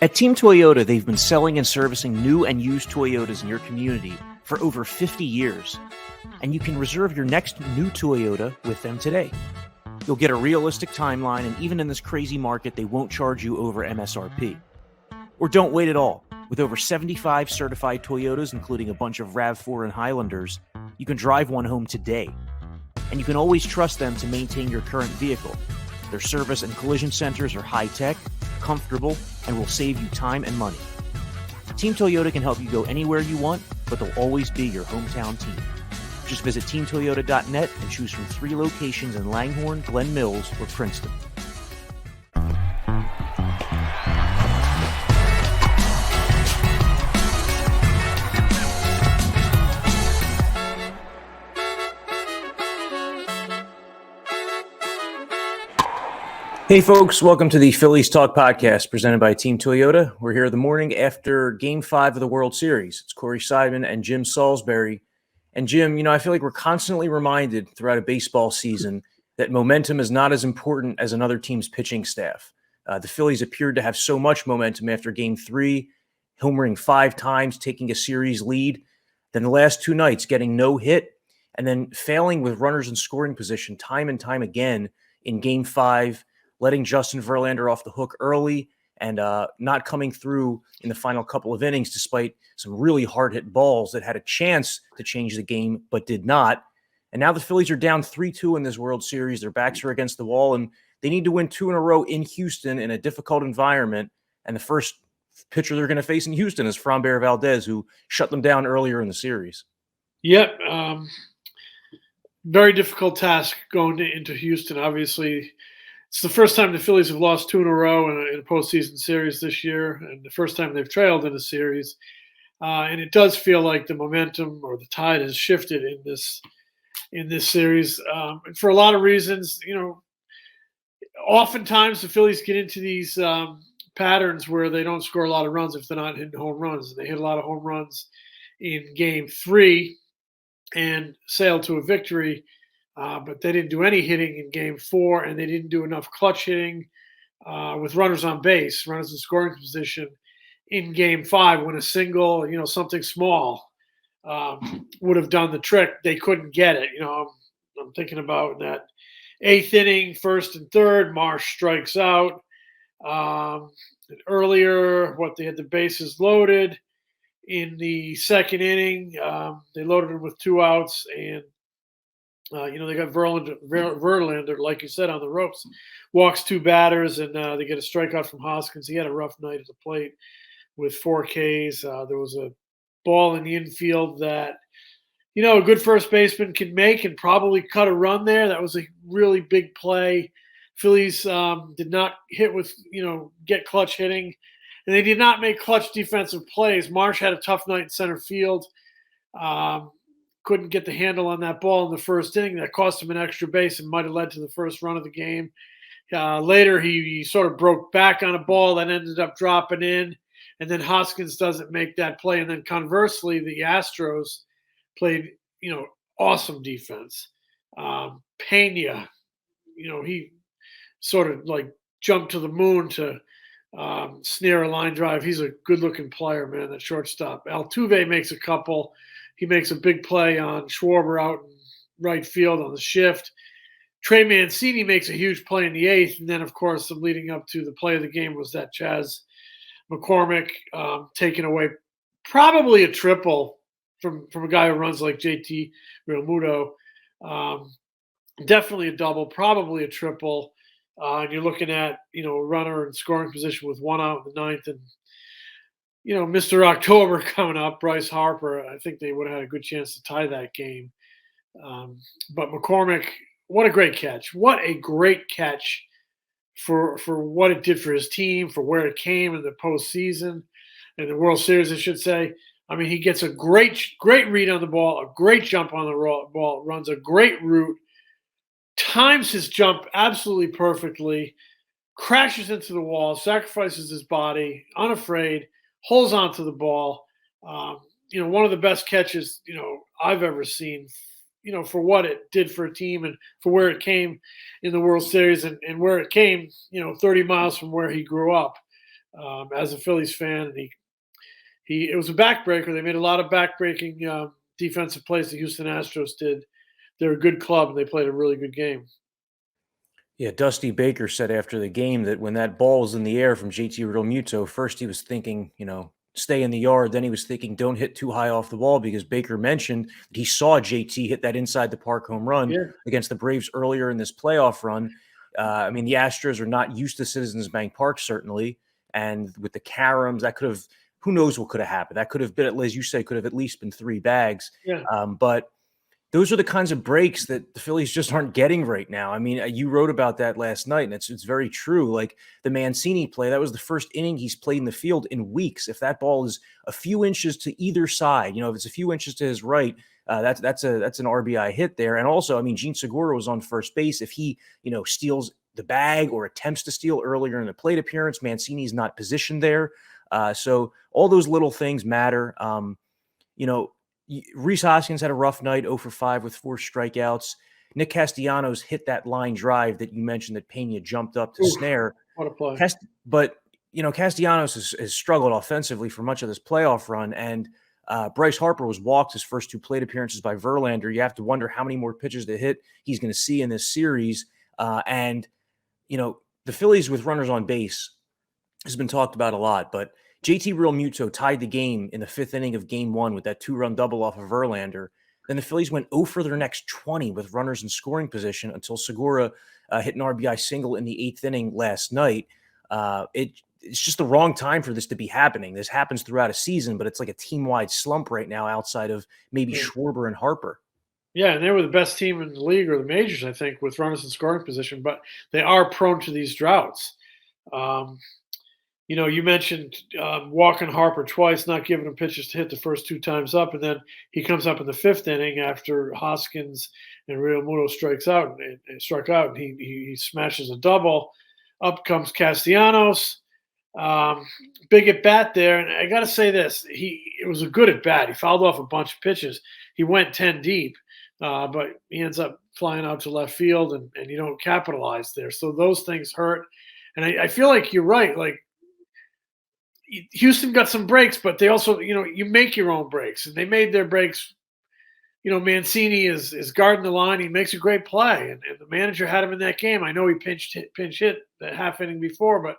At Team Toyota, they've been selling and servicing new and used Toyotas in your community for over 50 years. And you can reserve your next new Toyota with them today. You'll get a realistic timeline, and even in this crazy market, they won't charge you over MSRP. Or don't wait at all. With over 75 certified Toyotas, including a bunch of RAV4 and Highlanders, you can drive one home today. And you can always trust them to maintain your current vehicle. Their service and collision centers are high-tech, comfortable, and will save you time and money. Team Toyota can help you go anywhere you want, but they'll always be your hometown team. Just visit teamtoyota.net and choose from 3 locations in Langhorne, Glen Mills, or Princeton. Hey folks, welcome to the Phillies Talk Podcast presented by Team Toyota. We're here the morning after Game 5 of the World Series. It's Corey Seidman and Jim Salisbury. And Jim, I feel like we're constantly reminded throughout a baseball season that momentum is not as important as another team's pitching staff. The Phillies appeared to have so much momentum after Game 3, homering 5 times, taking a series lead. Then the last 2 nights getting no hit, and then failing with runners in scoring position time and time again in Game 5, letting Justin Verlander off the hook early and not coming through in the final couple of innings despite some really hard-hit balls that had a chance to change the game but did not. And now the Phillies are down 3-2 in this World Series. Their backs are against the wall, and they need to win 2 in a row in Houston in a difficult environment. And the first pitcher they're going to face in Houston is Schwarber Valdez, who shut them down earlier in the series. Yep. Very difficult task going into Houston, obviously. It's the first time the Phillies have lost 2 in a row in a postseason series this year, and the first time they've trailed in a series. And it does feel like the momentum or the tide has shifted in this series. And for a lot of reasons, oftentimes the Phillies get into these patterns where they don't score a lot of runs if they're not hitting home runs. And they hit a lot of home runs in Game 3 and sailed to a victory. But they didn't do any hitting in Game 4, and they didn't do enough clutch hitting with runners on base, runners in scoring position in Game 5 when a single, something small would have done the trick. They couldn't get it. I'm thinking about that 8th inning, 1st and 3rd, Marsh strikes out. And earlier, they had the bases loaded. In the 2nd inning, they loaded them with 2 outs, and they got Verlander, like you said, on the ropes. Walks 2 batters, and they get a strikeout from Hoskins. He had a rough night at the plate with 4 Ks. There was a ball in the infield that, a good first baseman can make and probably cut a run there. That was a really big play. Phillies did not hit with, get clutch hitting, and they did not make clutch defensive plays. Marsh had a tough night in center field. Couldn't get the handle on that ball in the 1st inning. That cost him an extra base and might have led to the first run of the game. Later, he sort of broke back on a ball that ended up dropping in, and then Hoskins doesn't make that play. And then conversely, the Astros played, awesome defense. Pena, he sort of like jumped to the moon to snare a line drive. He's a good-looking player, man, that shortstop. Altuve makes a couple. He makes a big play on Schwarber out in right field on the shift. Trey Mancini makes a huge play in the 8th. And then, of course, the leading up to the play of the game was that Chas McCormick taking away probably a triple from a guy who runs like JT Realmuto. Definitely a double, probably a triple. And you're looking at, a runner in scoring position with 1 out in the 9th. And Mr. October coming up, Bryce Harper, I think they would have had a good chance to tie that game. But McCormick, what a great catch. What a great catch for what it did for his team, for where it came in the postseason, in the World Series, I should say. I mean, he gets a great read on the ball, a great jump on the ball, runs a great route, times his jump absolutely perfectly, crashes into the wall, sacrifices his body, unafraid, holds onto the ball. One of the best catches, I've ever seen, for what it did for a team and for where it came in the World Series and where it came, 30 miles from where he grew up. as a Phillies fan. And it was a backbreaker. They made a lot of backbreaking defensive plays. The Houston Astros did. They're a good club, and they played a really good game. Yeah, Dusty Baker said after the game that when that ball was in the air from JT Realmuto, first he was thinking, stay in the yard. Then he was thinking, don't hit too high off the ball, because Baker mentioned that he saw JT hit that inside the park home run against the Braves earlier in this playoff run. The Astros are not used to Citizens Bank Park, certainly. And with the caroms, that could have, who knows what could have happened. That could have been, as you say, could have at least been 3 bags. Yeah. But those are the kinds of breaks that the Phillies just aren't getting right now. I mean, you wrote about that last night, and it's very true. Like the Mancini play, that was the first inning he's played in the field in weeks. If that ball is a few inches to either side, if it's a few inches to his right, that's an RBI hit there. And also, Gene Segura was on first base. If he, steals the bag or attempts to steal earlier in the plate appearance, Mancini's not positioned there. So all those little things matter. Rhys Hoskins had a rough night, 0 for 5 with 4 strikeouts. Nick Castellanos hit that line drive that you mentioned that Pena jumped up to snare. What a play. But Castellanos has struggled offensively for much of this playoff run, and Bryce Harper was walked his first 2 plate appearances by Verlander. You have to wonder how many more pitches to hit he's going to see in this series. The Phillies with runners on base has been talked about a lot, but JT Realmuto tied the game in the 5th inning of Game 1 with that 2-run double off of Verlander. Then the Phillies went 0 for their next 20 with runners in scoring position until Segura hit an RBI single in the 8th inning last night. It's just the wrong time for this to be happening. This happens throughout a season, but it's like a team-wide slump right now outside of maybe Schwarber and Harper. Yeah, and they were the best team in the league or the majors, I think, with runners in scoring position, but they are prone to these droughts. You mentioned walking Harper twice, not giving him pitches to hit the first 2 times up, and then he comes up in the 5th inning after Hoskins and Realmuto struck out, and he smashes a double. Up comes Castellanos, big at bat there, and I got to say this: it was a good at bat. He fouled off a bunch of pitches. He went 10 deep, but he ends up flying out to left field, and you don't capitalize there. So those things hurt, and I feel like you're right, like. Houston got some breaks, but they also, you make your own breaks, and they made their breaks. Mancini is guarding the line. He makes a great play, and the manager had him in that game. I know he pinch hit that half inning before, but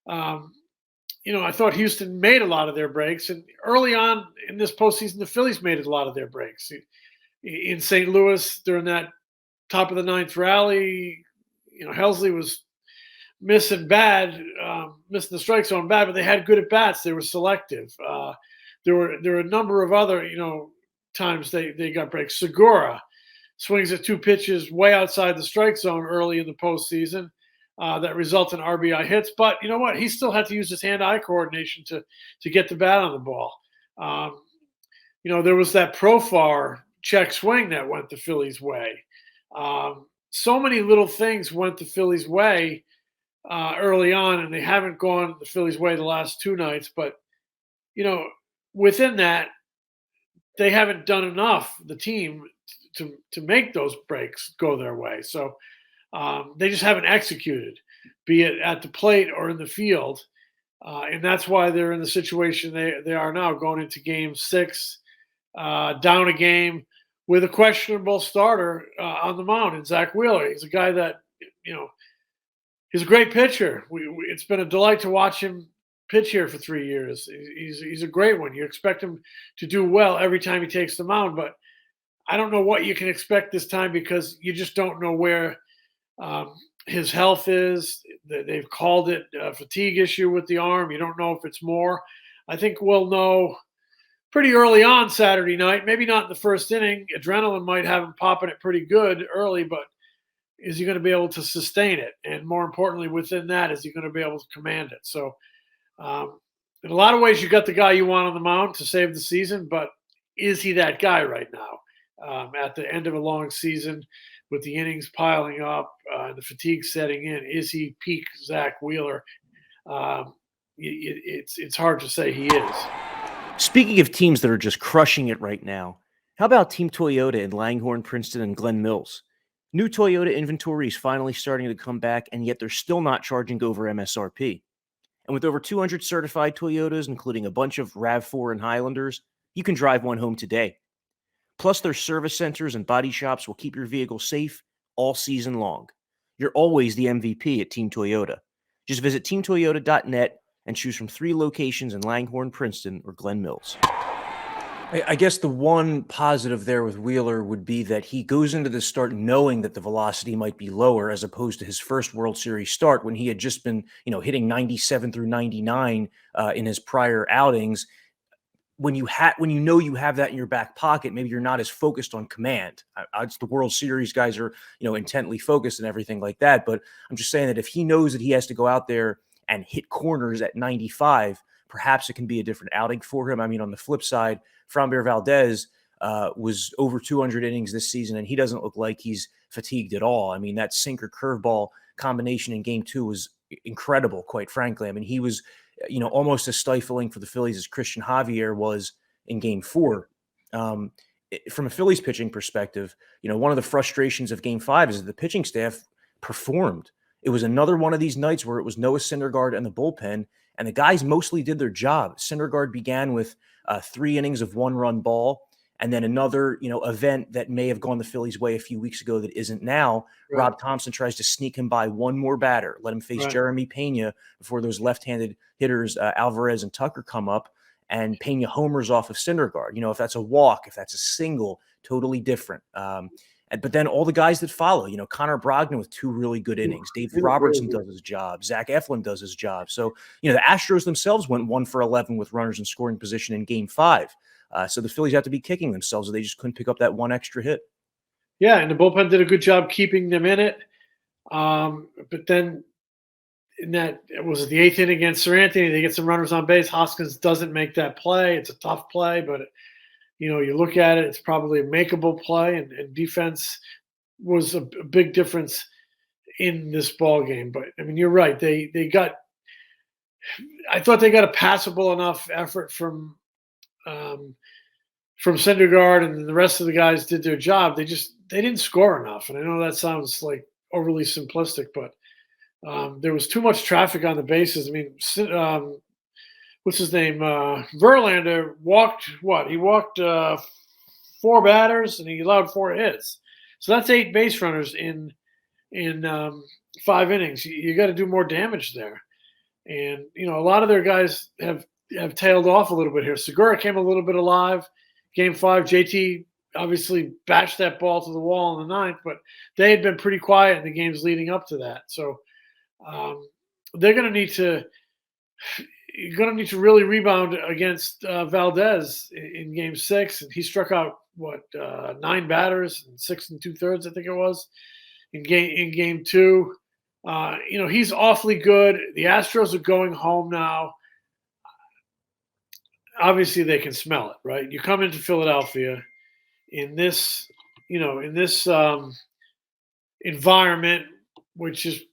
I thought Houston made a lot of their breaks, and early on in this postseason, the Phillies made a lot of their breaks. In St. Louis during that top of the 9th rally, Helsley was missing the strike zone bad, but they had good at bats. They were selective. There were a number of other, times they got breaks. Segura swings at 2 pitches way outside the strike zone early in the postseason that result in RBI hits. But you know what? He still had to use his hand-eye coordination to get the bat on the ball. There was that Profar check swing that went the Phillies' way. So many little things went the Phillies' way early on, and they haven't gone the Phillies' way the last 2 nights. But, within that, they haven't done enough, the team, to make those breaks go their way. So they just haven't executed, be it at the plate or in the field. And that's why they're in the situation they are now, going into Game 6, down a game with a questionable starter on the mound in Zach Wheeler. He's a guy that, he's a great pitcher. It's been a delight to watch him pitch here for 3 years. He's a great one. You expect him to do well every time he takes the mound, but I don't know what you can expect this time, because you just don't know where his health is. They've called it a fatigue issue with the arm. You don't know if it's more. I think we'll know pretty early on Saturday night, maybe not in the 1st inning. Adrenaline might have him popping it pretty good early, but is he going to be able to sustain it? And more importantly, within that, is he going to be able to command it? So in a lot of ways, you got the guy you want on the mound to save the season, but is he that guy right now? At the end of a long season, with the innings piling up, the fatigue setting in, is he peak Zach Wheeler? It's hard to say he is. Speaking of teams that are just crushing it right now, how about Team Toyota in Langhorne, Princeton, and Glen Mills? New Toyota inventory is finally starting to come back, and yet they're still not charging over MSRP. And with over 200 certified Toyotas, including a bunch of RAV4 and Highlanders, you can drive one home today. Plus, their service centers and body shops will keep your vehicle safe all season long. You're always the MVP at Team Toyota. Just visit teamtoyota.net and choose from 3 locations in Langhorne, Princeton, or Glen Mills. I guess the one positive there with Wheeler would be that he goes into the start knowing that the velocity might be lower, as opposed to his first World Series start when he had just been, hitting 97 through 99 in his prior outings. When you know you have that in your back pocket, maybe you're not as focused on command. It's the World Series guys are, intently focused and everything like that. But I'm just saying that if he knows that he has to go out there and hit corners at 95, perhaps it can be a different outing for him. I mean, on the flip side, Framber Valdez was over 200 innings this season, and he doesn't look like he's fatigued at all. I mean, that sinker curveball combination in Game 2 was incredible, quite frankly. I mean, he was, almost as stifling for the Phillies as Christian Javier was in Game 4. From a Phillies pitching perspective, one of the frustrations of Game 5 is that the pitching staff performed. It was another one of these nights where it was Noah Syndergaard and the bullpen, and the guys mostly did their job. Syndergaard began with 3 innings of 1-run ball, and then another, event that may have gone the Phillies' way a few weeks ago that isn't now. Right. Rob Thompson tries to sneak him by one more batter, let him face Jeremy Pena before those left-handed hitters, Alvarez and Tucker, come up, and Pena homers off of Syndergaard. If that's a walk, if that's a single, totally different. But then all the guys that follow, Connor Brogdon with 2 really good innings. David Robertson does his job. Zach Eflin does his job. So, the Astros themselves went 1 for 11 with runners in scoring position in Game 5. So the Phillies have to be kicking themselves. They just couldn't pick up that one extra hit. Yeah, and the bullpen did a good job keeping them in it. But then in that, was it the 8th inning against Sir Anthony? They get some runners on base. Hoskins doesn't make that play. It's a tough play, but you look at it, it's probably a makeable play, and defense was a big difference in this ball game. But I mean, you're right. I thought they got a passable enough effort from Syndergaard, and the rest of the guys did their job. They didn't score enough. And I know that sounds like overly simplistic, but there was too much traffic on the bases. I mean, what's his name? Verlander walked what? He walked 4 batters and he allowed 4 hits. So that's 8 base runners in 5 innings. You got to do more damage there. And a lot of their guys have tailed off a little bit here. Segura came a little bit alive. Game 5, JT obviously bashed that ball to the wall in the 9th, but they had been pretty quiet in the games leading up to that. So they're going to need to. You're going to need to really rebound against Valdez in Game 6. And he struck out 9 batters and 6 2/3, I think it was, in Game 2. He's awfully good. The Astros are going home now. Obviously, they can smell it, right? You come into Philadelphia in this, environment, which is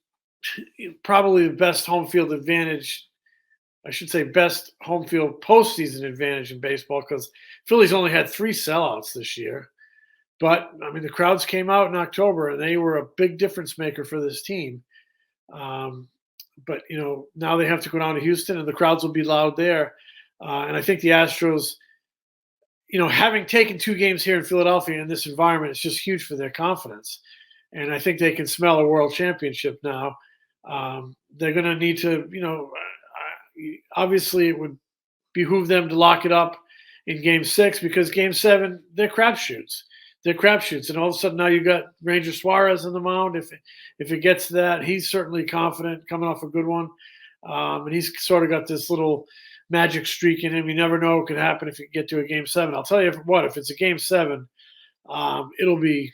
probably the best home field advantage. I should say best home field postseason advantage in baseball, because Phillies only had 3 sellouts this year. But, I mean, the crowds came out in October, and they were a big difference maker for this team. But, now they have to go down to Houston, and the crowds will be loud there. And I think the Astros, having taken 2 games here in Philadelphia in this environment, it's just huge for their confidence. And I think they can smell a world championship now. They're going to need to, obviously it would behoove them to lock it up in Game 6, because Game 7, they're crapshoots. And all of a sudden now you've got Ranger Suarez on the mound. If it gets to that, he's certainly confident, coming off a good one. And he's sort of got this little magic streak in him. You never know what could happen if you get to a Game 7. I'll tell you what, if it's a Game 7, it'll be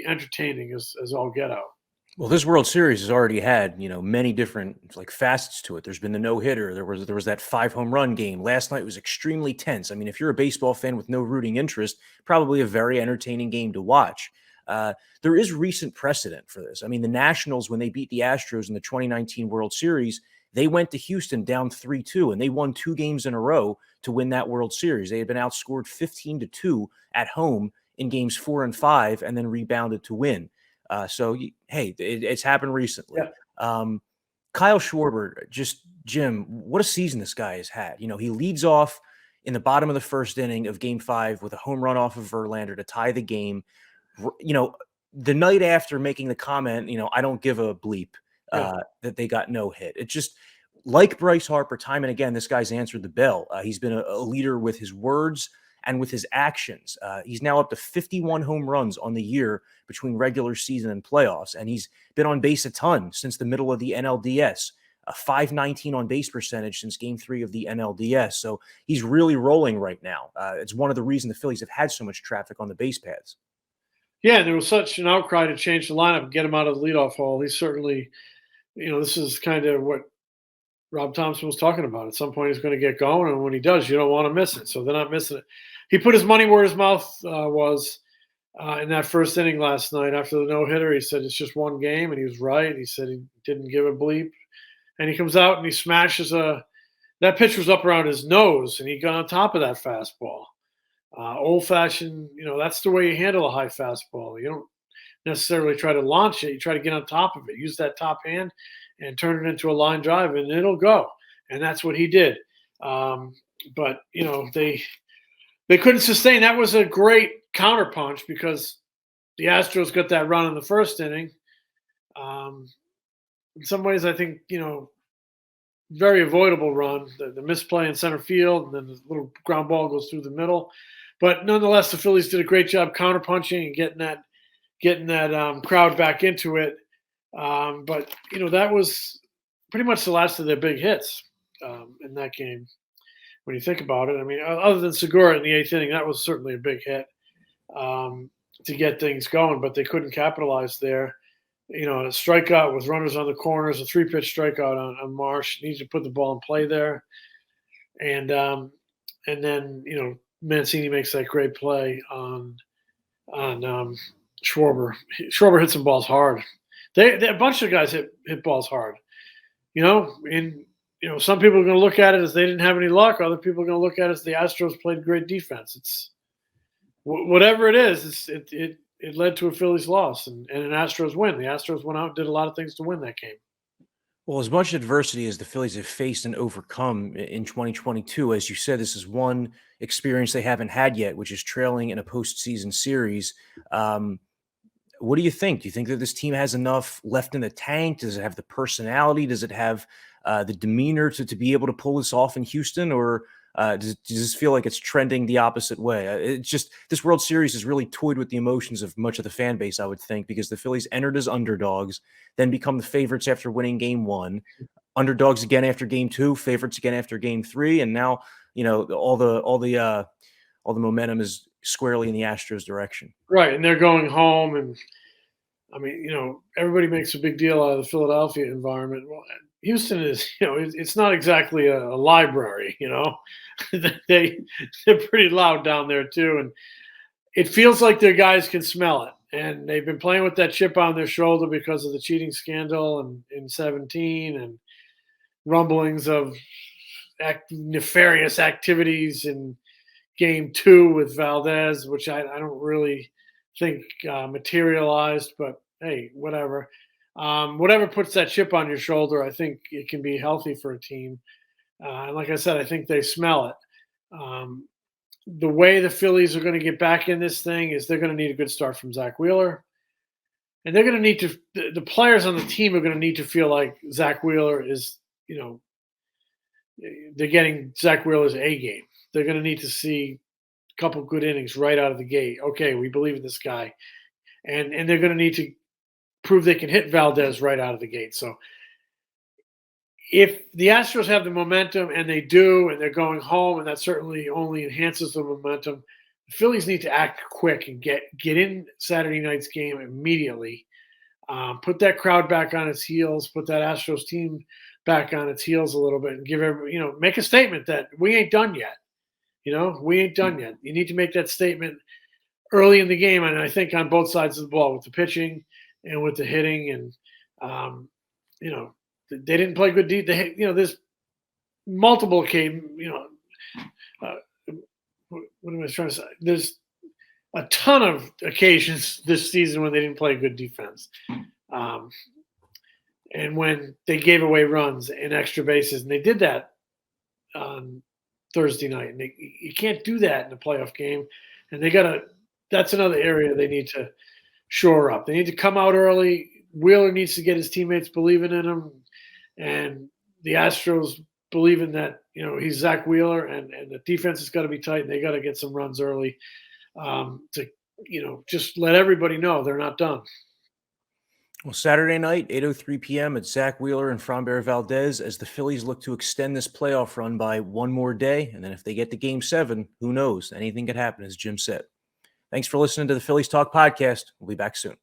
entertaining as all get out. Well, this World Series has already had, many different facets to it. There's been the no-hitter. There was that 5-home-run game. Last night was extremely tense. I mean, if you're a baseball fan with no rooting interest, probably a very entertaining game to watch. There is recent precedent for this. I mean, the Nationals, when they beat the Astros in the 2019 World Series, they went to Houston down 3-2, and they won 2 games in a row to win that World Series. They had been outscored 15-2 at home in games 4 and 5, and then rebounded to win. So, hey, it's happened recently. Yeah. Kyle Schwarber, just Jim, what a season this guy has had. You know, he leads off in the bottom of the first inning of Game 5 with a home run off of Verlander to tie the game. You know, the night after making the comment, you know, I don't give a bleep that they got no hit. It just, like Bryce Harper, time and again, this guy's answered the bell. He's been a leader with his words and with his actions. He's now up to 51 home runs on the year between regular season and playoffs, and he's been on base a ton since the middle of the NLDS, a .519 on base percentage since Game 3 of the NLDS. So he's really rolling right now. It's one of the reasons the Phillies have had so much traffic on the base paths. Yeah, and there was such an outcry to change the lineup and get him out of the leadoff hole. He's certainly, this is kind of what Rob Thompson was talking about. At some point, he's going to get going, and when he does, you don't want to miss it. So they're not missing it. He put his money where his mouth was in that first inning last night after the no-hitter. He said it's just one game, and he was right. He said he didn't give a bleep. And he comes out and he smashes that pitch was up around his nose, and he got on top of that fastball. Old-fashioned, that's the way you handle a high fastball. You don't necessarily try to launch it. You try to get on top of it. Use that top hand and turn it into a line drive, and it'll go. And that's what he did. But, they couldn't sustain. That was a great counterpunch because the Astros got that run in the first inning. In some ways, I think, very avoidable run. The misplay in center field, and then the little ground ball goes through the middle. But nonetheless, the Phillies did a great job counterpunching and getting that crowd back into it. But that was pretty much the last of their big hits in that game. When you think about it, I mean, other than Segura in the 8th inning, that was certainly a big hit to get things going. But they couldn't capitalize there. A strikeout with runners on the corners, a 3-pitch strikeout on Marsh. Needs to put the ball in play there, and then Mancini makes that great play on Schwarber. Schwarber hit some balls hard. They a bunch of guys hit balls hard. Some people are going to look at it as they didn't have any luck. Other people are going to look at it as the Astros played great defense. It's whatever it is. It led to a Phillies loss and an Astros win. The Astros went out and did a lot of things to win that game. Well, as much adversity as the Phillies have faced and overcome in 2022, as you said, this is one experience they haven't had yet, which is trailing in a postseason series. What do you think? Do you think that this team has enough left in the tank? Does it have the personality? Does it have the demeanor to be able to pull this off in Houston? Or does this feel like it's trending the opposite way? It's just this World Series has really toyed with the emotions of much of the fan base, I would think, because the Phillies entered as underdogs, then become the favorites after winning Game 1, underdogs again after Game 2, favorites again after Game 3, and now all the momentum is squarely in the Astros' direction. Right, and they're going home, and I mean, everybody makes a big deal out of the Philadelphia environment. Well, Houston is, it's not exactly a library, they're pretty loud down there too. And it feels like their guys can smell it. And they've been playing with that chip on their shoulder because of the cheating scandal in 17 and rumblings of nefarious activities in Game 2 with Valdez, which I don't really think materialized, but hey, whatever. Whatever puts that chip on your shoulder, I think it can be healthy for a team. And like I said, I think they smell it. The way the Phillies are going to get back in this thing is they're going to need a good start from Zach Wheeler. And they're going to need to – the players on the team are going to need to feel like Zach Wheeler is, they're getting Zach Wheeler's A game. They're going to need to see a couple good innings right out of the gate. Okay, we believe in this guy. And they're going to need to prove they can hit Valdez right out of the gate. So if the Astros have the momentum, and they do, and they're going home, and that certainly only enhances the momentum, the Phillies need to act quick and get in Saturday night's game immediately. Put that crowd back on its heels, put that Astros team back on its heels a little bit, and give everybody, make a statement that we ain't done yet. We ain't done yet. You need to make that statement early in the game, and I think on both sides of the ball, with the pitching and with the hitting, and they didn't play good. There's multiple occasions. What am I trying to say? There's a ton of occasions this season when they didn't play good defense, and when they gave away runs and extra bases, and they did that on Thursday night. And you can't do that in a playoff game. And that's another area they need to shore up. They need to come out early. Wheeler needs to get his teammates believing in him, and the Astros believing that he's Zach Wheeler, and the defense has got to be tight. And they got to get some runs early to just let everybody know they're not done. Well, Saturday night, 8:03 p.m. at Zach Wheeler and Framber Valdez, as the Phillies look to extend this playoff run by one more day. And then if they get to Game 7, who knows? Anything could happen, as Jim said. Thanks for listening to the Phillies Talk Podcast. We'll be back soon.